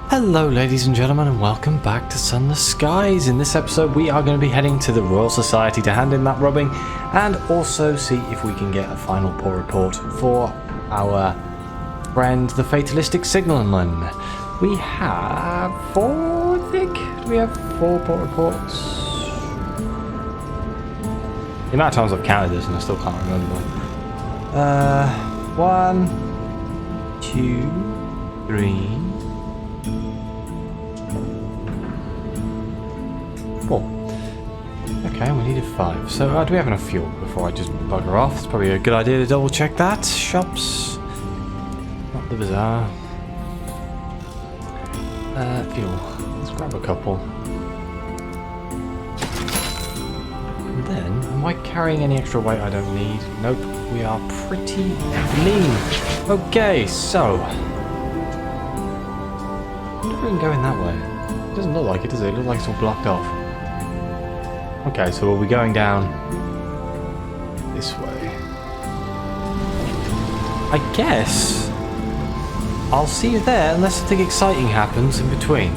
Hello ladies and gentlemen, and welcome back to Sunless Skies. In this episode we are going to be heading to the Royal Society to hand in that rubbing and also see if we can get a final port report for our friend the fatalistic Signalmen. We have four, I think? Do we have 4 port reports? The amount of times I've counted this and I still can't remember. 1, 2, 3... 4. Okay, we needed 5. So do we have enough fuel before I just bugger off? It's probably a good idea to double check that. Shops. Not the bazaar. Fuel. Let's grab a couple. And then, am I carrying any extra weight I don't need? Nope. We are pretty lean. Okay, so. I wonder if we can go in that way. It doesn't look like it, does it? It looks like it's all blocked off. Okay, so we'll be going down this way. I guess I'll see you there unless something exciting happens in between.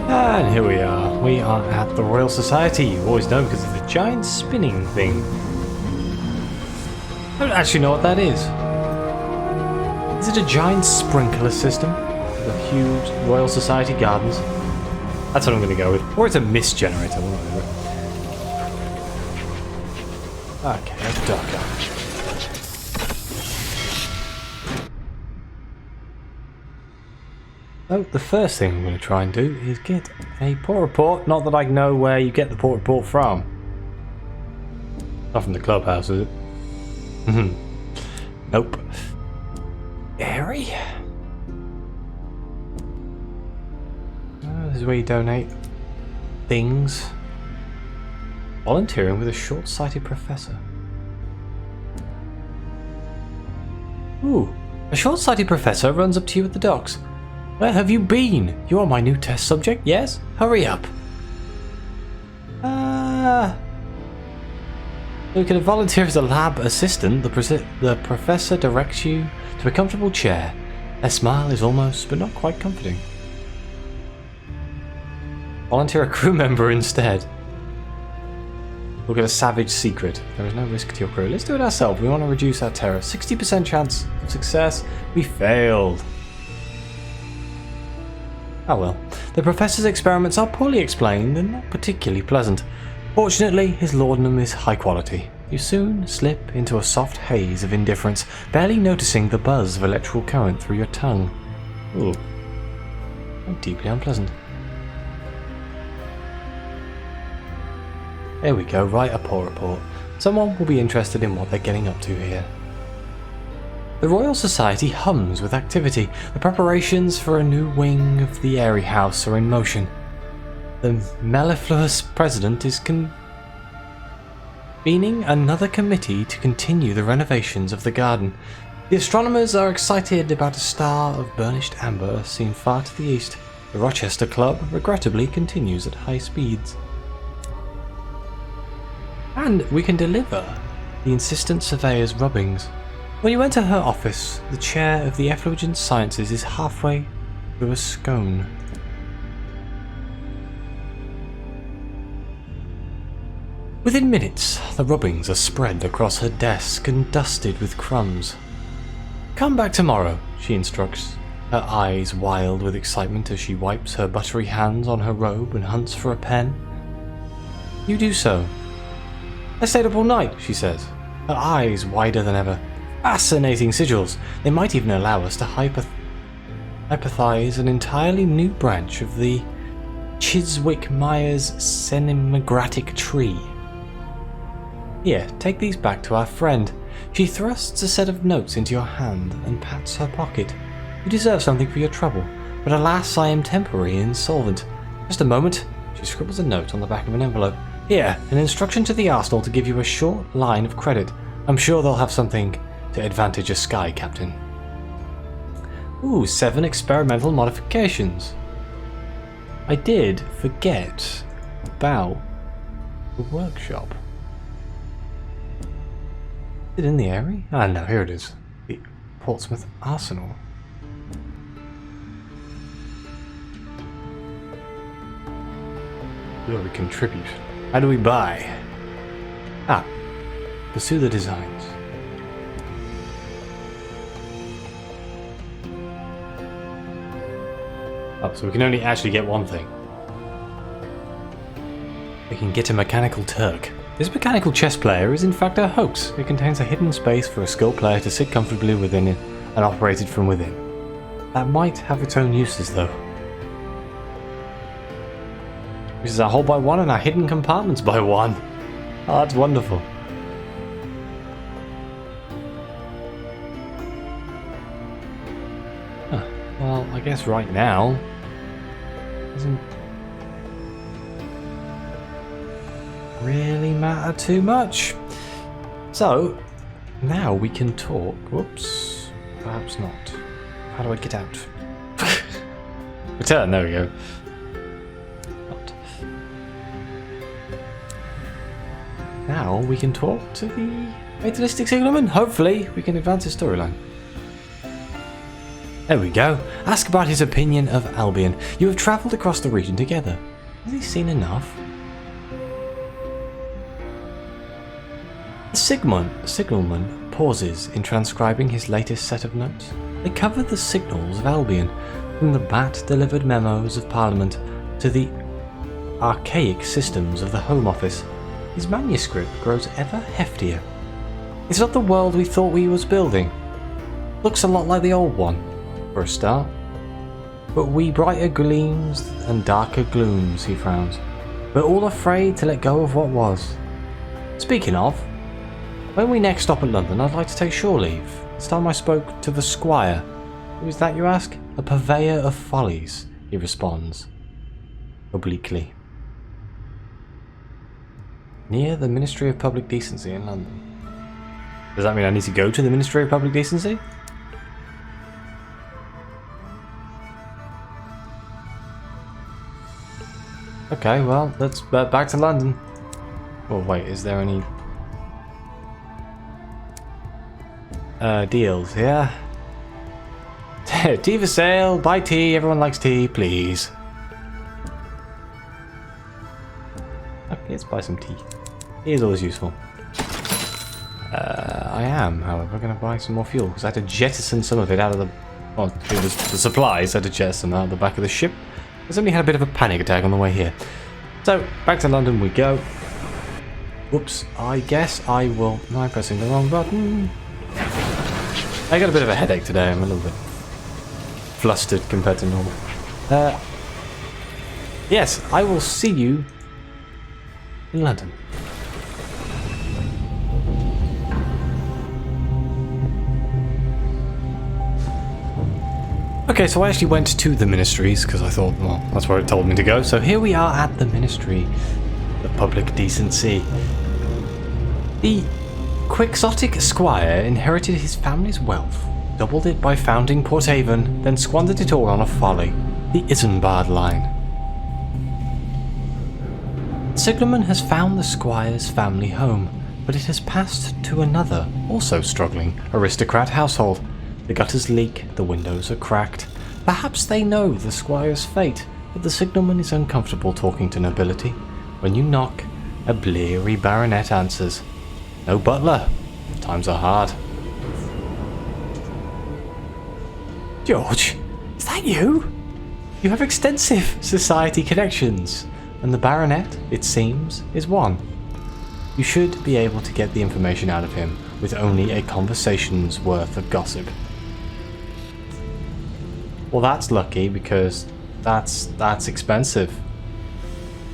And here we are. We are at the Royal Society. You always know because of the giant spinning thing. I don't actually know what that is. Is it a giant sprinkler system? The huge Royal Society gardens? That's what I'm going to go with. Or it's a mist generator. Whatever. Okay, let's duck up. So the first thing I'm going to try and do is get a port report. Not that I know where you get the port report from. Not from the clubhouse, is it? Nope. Airy? This is where you donate things. Volunteering with a short-sighted professor. Ooh, a short-sighted professor runs up to you at the docks. Where have you been? You are my new test subject, yes? Hurry up. You can volunteer as a lab assistant. The professor directs you to a comfortable chair. Their smile is almost, but not quite comforting. Volunteer a crew member instead. Look at a savage secret. There is no risk to your crew. Let's do it ourselves. We want to reduce our terror. 60% chance of success. We failed. Oh well. The professor's experiments are poorly explained and not particularly pleasant. Fortunately, his laudanum is high quality. You soon slip into a soft haze of indifference, barely noticing the buzz of electrical current through your tongue. Ooh. How deeply unpleasant. There we go, write a port report. Someone will be interested in what they're getting up to here. The Royal Society hums with activity. The preparations for a new wing of the Airy House are in motion. The mellifluous president is convening another committee to continue the renovations of the garden. The astronomers are excited about a star of burnished amber seen far to the east. The Rochester Club regrettably continues at high speeds. And we can deliver the insistent surveyor's rubbings. When you enter her office, the chair of the effulgent sciences is halfway through a scone. Within minutes, the rubbings are spread across her desk and dusted with crumbs. Come back tomorrow, she instructs, her eyes wild with excitement as she wipes her buttery hands on her robe and hunts for a pen. You do so. I stayed up all night, she says, her eyes wider than ever. Fascinating sigils. They might even allow us to hypothesize an entirely new branch of the Chiswick-Myers cinemagratic tree. Here, take these back to our friend. She thrusts a set of notes into your hand and pats her pocket. You deserve something for your trouble, but alas, I am temporarily insolvent. Just a moment. She scribbles a note on the back of an envelope. Here, an instruction to the Arsenal to give you a short line of credit. I'm sure they'll have something to advantage a Sky Captain. Ooh, 7 experimental modifications. I did forget about the workshop. Is it in the area? Ah, no, here it is. The Portsmouth Arsenal. Will we contribute? How do we buy? Ah, pursue the designs. Oh, so we can only actually get one thing. We can get a mechanical Turk. This mechanical chess player is in fact a hoax. It contains a hidden space for a skilled player to sit comfortably within it and operate it from within. That might have its own uses though. This is our hold by one and our hidden compartments by one. Oh, that's wonderful. Huh. Well, I guess right now doesn't really matter too much. So now we can talk. Whoops. Perhaps not. How do I get out? Return. There we go. Now we can talk to the fatalistic Signalmen. Hopefully we can advance his storyline. There we go. Ask about his opinion of Albion. You have travelled across the region together. Has he seen enough? The Signalman pauses in transcribing his latest set of notes. They cover the signals of Albion, from the bat-delivered memos of Parliament to the archaic systems of the Home Office. His manuscript grows ever heftier. It's not the world we thought we was building. Looks a lot like the old one, for a start. But we brighter gleams and darker glooms, he frowns. We're all afraid to let go of what was. Speaking of, when we next stop in London, I'd like to take shore leave. This time I spoke to the Squire. Who is that, you ask? A purveyor of follies, he responds, obliquely. Near the Ministry of Public Decency in London. Does that mean I need to go to the Ministry of Public Decency? Okay, well, let's back to London. Oh wait, is there any deals here? Tea for sale, buy tea, everyone likes tea, please. Okay, let's buy some tea. Tea is always useful. I am, however, going to buy some more fuel because I had to jettison some of it out of the... Well, the supplies I had to jettison out of the back of the ship. I suddenly had a bit of a panic attack on the way here. So, back to London we go. Whoops, I guess I will... Am I pressing the wrong button? I got a bit of a headache today. I'm a little bit flustered compared to normal. Yes, I will see you in London. Okay, so I actually went to the ministries because I thought, well, that's where it told me to go. So here we are at the Ministry of Public Decency. The quixotic Squire inherited his family's wealth, doubled it by founding Port Avon, then squandered it all on a folly, the Isambard line. Signalmen has found the Squire's family home, but it has passed to another, also struggling, aristocrat household. The gutters leak, the windows are cracked. Perhaps they know the Squire's fate, but the Signalman is uncomfortable talking to nobility. When you knock, a bleary baronet answers. No butler. Times are hard. George, is that you? You have extensive society connections, and the baronet, it seems, is one. You should be able to get the information out of him with only a conversation's worth of gossip. Well, that's lucky because that's expensive.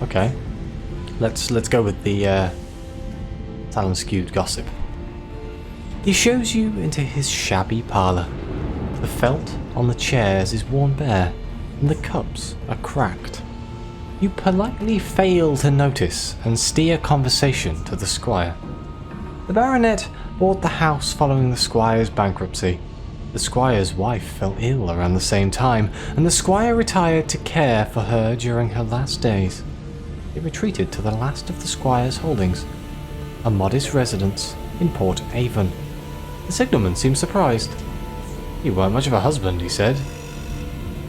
Okay, let's go with the talon skewed gossip. He shows you into his shabby parlour. The felt on the chairs is worn bare, and the cups are cracked. You politely fail to notice and steer conversation to the Squire. The baronet bought the house following the Squire's bankruptcy. The Squire's wife fell ill around the same time, and the Squire retired to care for her during her last days. He retreated to the last of the Squire's holdings, a modest residence in Port Avon. The Signalman seemed surprised. You weren't much of a husband, he said.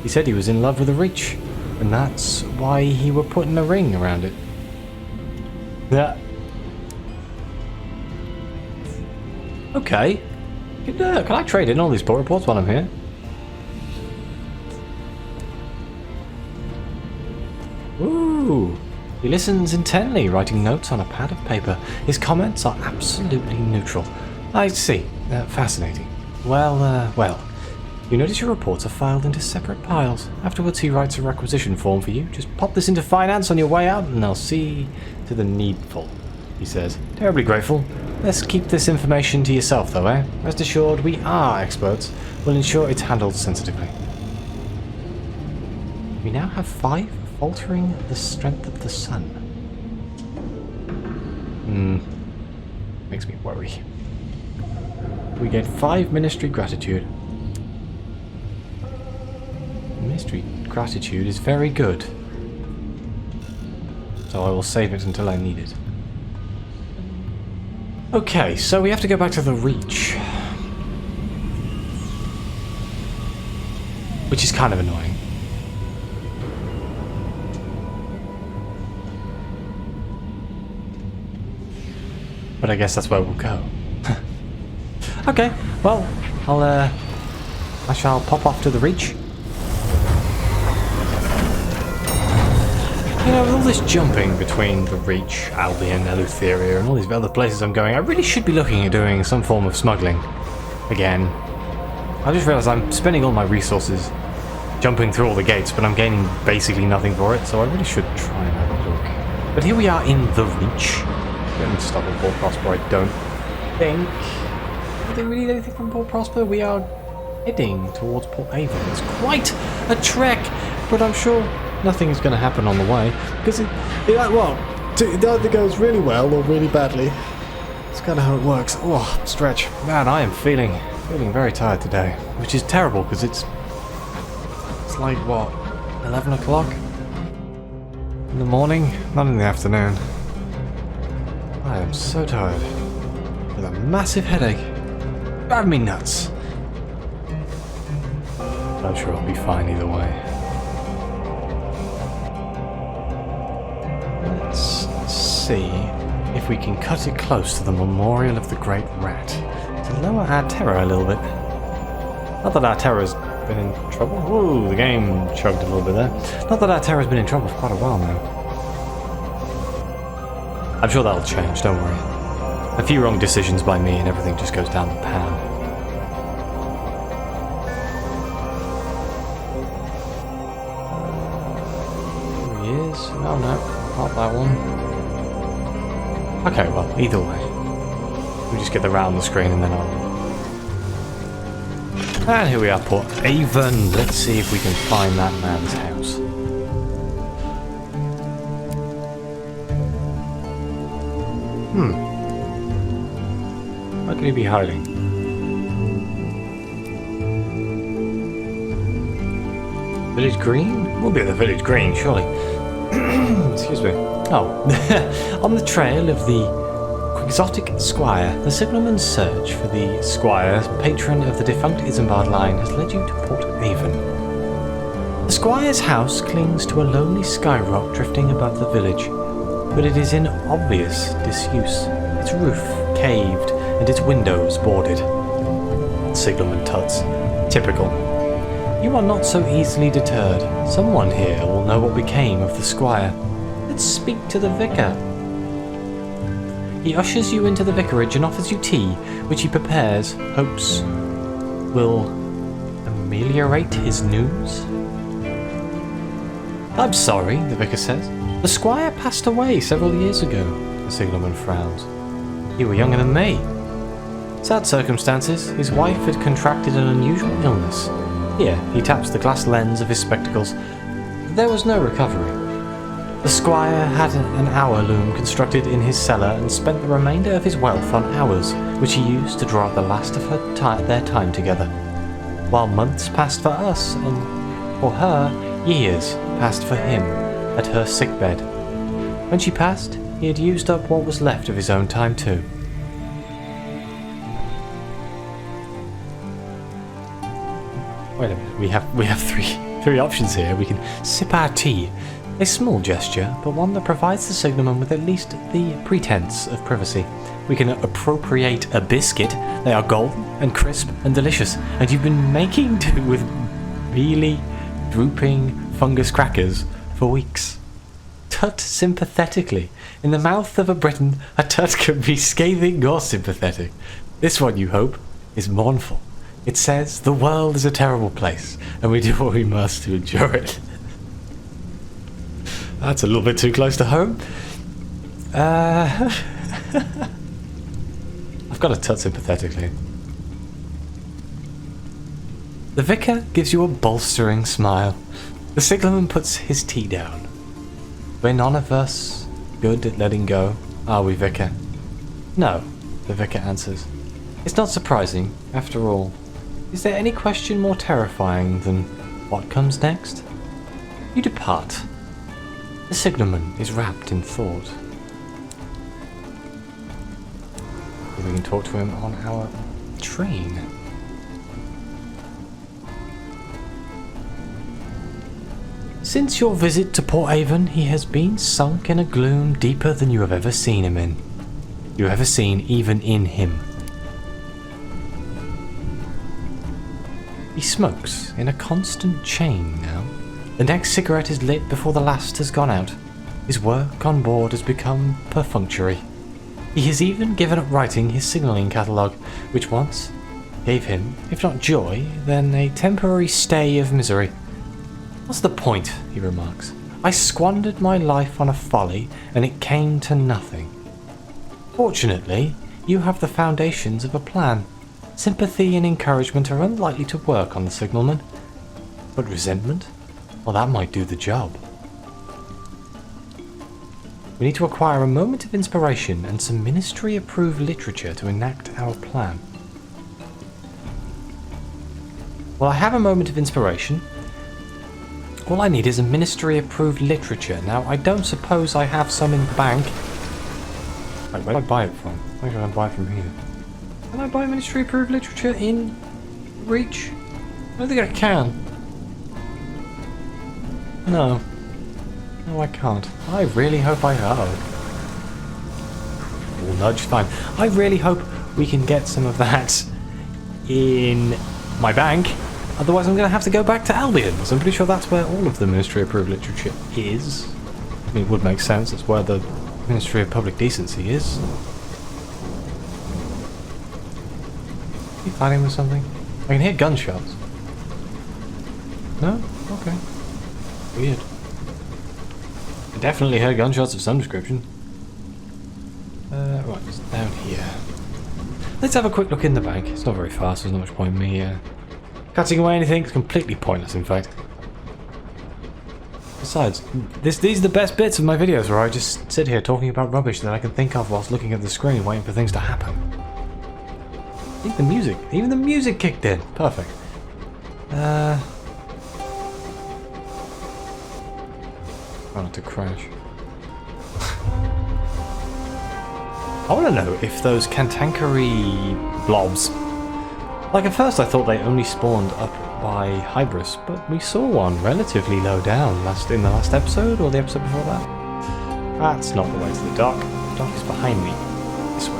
He said he was in love with a reach. And that's why he were putting a ring around it. Yeah. Okay. Can I trade in all these port reports while I'm here? Ooh. He listens intently, writing notes on a pad of paper. His comments are absolutely neutral. I see. Fascinating. Well. You notice your reports are filed into separate piles. Afterwards, he writes a requisition form for you. Just pop this into finance on your way out, and they'll see to the needful, he says. Terribly grateful. Let's keep this information to yourself, though, eh? Rest assured, we are experts. We'll ensure it's handled sensitively. We now have 5 altering the strength of the sun. Makes me worry. We get 5 ministry gratitude. Ministry gratitude is very good. So I will save it until I need it. Okay, so we have to go back to the Reach. Which is kind of annoying. But I guess that's where we'll go. Okay, well, I shall pop off to the Reach. You know, with all this jumping between the Reach, Albion, Eleutheria, and all these other places I'm going, I really should be looking at doing some form of smuggling. Again. I just realised I'm spending all my resources jumping through all the gates, but I'm gaining basically nothing for it, so I really should try and have a look. But here we are in the Reach. We don't need to stop at Port Prosper, I don't think. I don't really need anything from Port Prosper. We are heading towards Port Avon. It's quite a trek, but I'm sure nothing is going to happen on the way, because it either goes really well or really badly. It's kind of how it works. Oh, stretch. Man, I am feeling very tired today, which is terrible, because it's like, what, 11 o'clock in the morning? Not in the afternoon. I am so tired, with a massive headache. Drive me nuts. I'm sure I'll be fine either way. Let's see if we can cut it close to the Memorial of the Great Rat to lower our terror a little bit. Not that our terror's been in trouble. Ooh, the game chugged a little bit there. Not that our terror's been in trouble for quite a while now. I'm sure that'll change, don't worry. A few wrong decisions by me and everything just goes down the pan. Here he is. Oh no, not that one. Okay, well, either way. We just get the rat on the screen and then I'll... And here we are, Port Avon. Let's see if we can find that man's house. Where could he be hiding? Village Green? We'll be at the Village Green, surely. Excuse me. Oh. On the trail of the Quixotic Squire, the Signalmen's search for the Squire, patron of the defunct Isambard line, has led you to Port Avon. The Squire's house clings to a lonely skyrock drifting above the village, but it is in obvious disuse, its roof caved and its windows boarded. Signalman tuts. Typical. You are not so easily deterred. Someone here will know what became of the Squire. Let's speak to the vicar. He ushers you into the vicarage and offers you tea, which he prepares, hopes will ameliorate his news. I'm sorry, the vicar says. The Squire passed away several years ago. The signalman frowns. You were younger than me. Sad circumstances. His wife had contracted an unusual illness. Here, he taps the glass lens of his spectacles. There was no recovery. The Squire had an hour loom constructed in his cellar and spent the remainder of his wealth on hours, which he used to draw out the last of their time together. While months passed for us, and for her, years passed for him at her sickbed. When she passed, he had used up what was left of his own time too. Wait a minute, we have 3. Three options here. We can sip our tea. A small gesture, but one that provides the signalman with at least the pretense of privacy. We can appropriate a biscuit. They are golden and crisp and delicious, and you've been making do with mealy, drooping fungus crackers for weeks. Tut sympathetically. In the mouth of a Briton, a tut can be scathing or sympathetic. This one, you hope, is mournful. It says the world is a terrible place, and we do what we must to endure it. That's a little bit too close to home. I've got a tut sympathetically. The vicar gives you a bolstering smile. The signalman puts his tea down. We're none of us good at letting go, are we, vicar? No, the vicar answers. It's not surprising, after all. Is there any question more terrifying than what comes next? You depart. The signalman is wrapped in thought. We can talk to him on our train. Since your visit to Port Avon, he has been sunk in a gloom deeper than you have ever seen him in. You have ever seen even in him. He smokes in a constant chain now. The next cigarette is lit before the last has gone out. His work on board has become perfunctory. He has even given up writing his signalling catalogue, which once gave him, if not joy, then a temporary stay of misery. What's the point, he remarks. I squandered my life on a folly, and it came to nothing. Fortunately, you have the foundations of a plan. Sympathy and encouragement are unlikely to work on the signalman. But resentment? Well, that might do the job. We need to acquire a moment of inspiration and some ministry-approved literature to enact our plan. Well, I have a moment of inspiration. All I need is a ministry-approved literature. Now, I don't suppose I have some in the bank. Wait, where do I buy it from? Where can I buy it from here? Can I buy ministry-approved literature in Reach? I don't think I can. No. No, I can't. I really hope I have. We'll nudge, fine. I really hope we can get some of that in my bank. Otherwise I'm going to have to go back to Albion. So I'm pretty sure that's where all of the Ministry Approved literature is. I mean, it would make sense. That's where the Ministry of Public Decency is. Are you fighting with something? I can hear gunshots. No? Okay. Weird. I definitely heard gunshots of some description. Right, it's down here. Let's have a quick look in the bank. It's not very fast, there's not much point in me cutting away anything. It's completely pointless, in fact. Besides, these are the best bits of my videos where I just sit here talking about rubbish that I can think of whilst looking at the screen waiting for things to happen. I think even the music kicked in. Perfect. Try not to crash. I want to know if those cantankerous blobs... Like at first I thought they only spawned up by Hybris, but we saw one relatively low down in the last episode, or the episode before that. That's not the way to the dock. The dock is behind me. This way.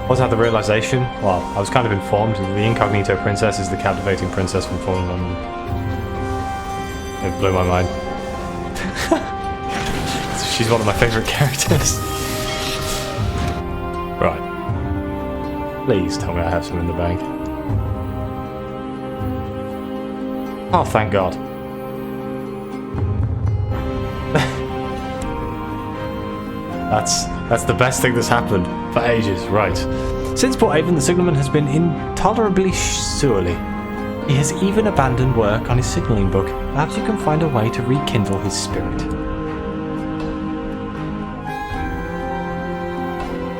I had the realization, well, I was kind of informed that the incognito princess is the captivating princess from Fallen London. It blew my mind. She's one of my favourite characters. Right. Please tell me I have some in the bank. Oh, thank God. That's the best thing that's happened for ages, right. Since Port Avon, the signalman has been intolerably surly. He has even abandoned work on his signalling book. Perhaps you can find a way to rekindle his spirit.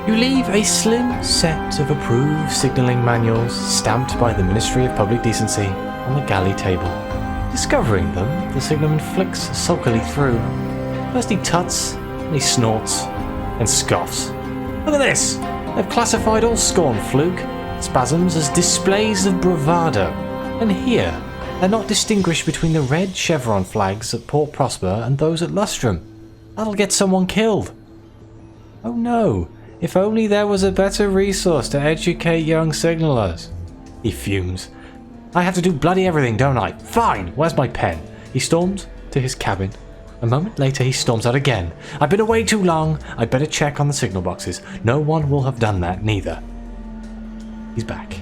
You leave a slim set of approved signalling manuals stamped by the Ministry of Public Decency on the galley table. Discovering them, the signalman flicks sulkily through. First he tuts, and he snorts, and scoffs. Look at this! They've classified all scorn fluke spasms as displays of bravado, and here they're not distinguished between the red chevron flags at Port Prosper and those at Lustrum. That'll get someone killed. Oh no, if only there was a better resource to educate young signalers. He fumes. I have to do bloody everything, don't I? Fine, where's my pen? He storms to his cabin. A moment later he storms out again. I've been away too long. I'd better check on the signal boxes. No one will have done that, neither. He's back.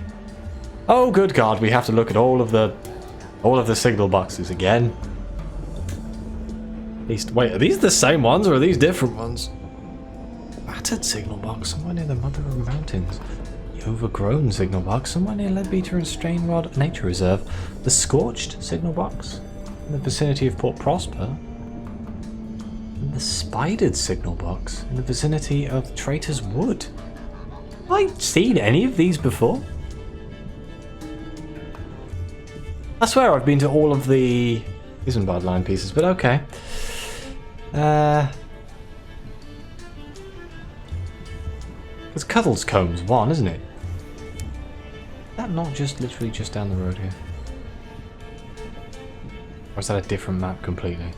Oh good God, we have to look at all of the signal boxes again. Wait, are these the same ones or are these different ones? Battered signal box somewhere near the Mother of Mountains. The overgrown signal box somewhere near Leadbeater and Strainrod Nature Reserve. The scorched signal box in the vicinity of Port Prosper. And the spidered signal box in the vicinity of Traitor's Wood. Have I seen any of these before? I swear I've been to all of the Isambard line pieces, but okay. Because Cuddles Comb's one, isn't it? Is that not just literally just down the road here? Or is that a different map completely?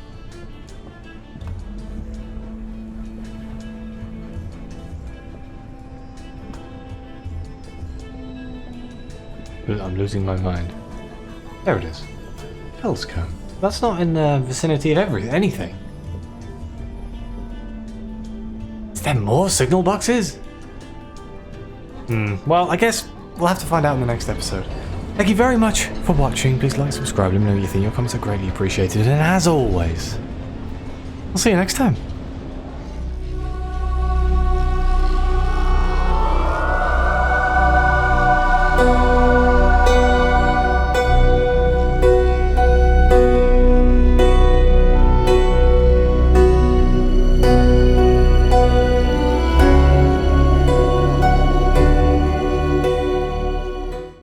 I'm losing my mind. There it is. Cuddlescombe. That's not in the vicinity of anything. Is there more signal boxes? Well, I guess we'll have to find out in the next episode. Thank you very much for watching. Please like, subscribe, let me know what you think. Your comments are greatly appreciated. And as always, I'll see you next time.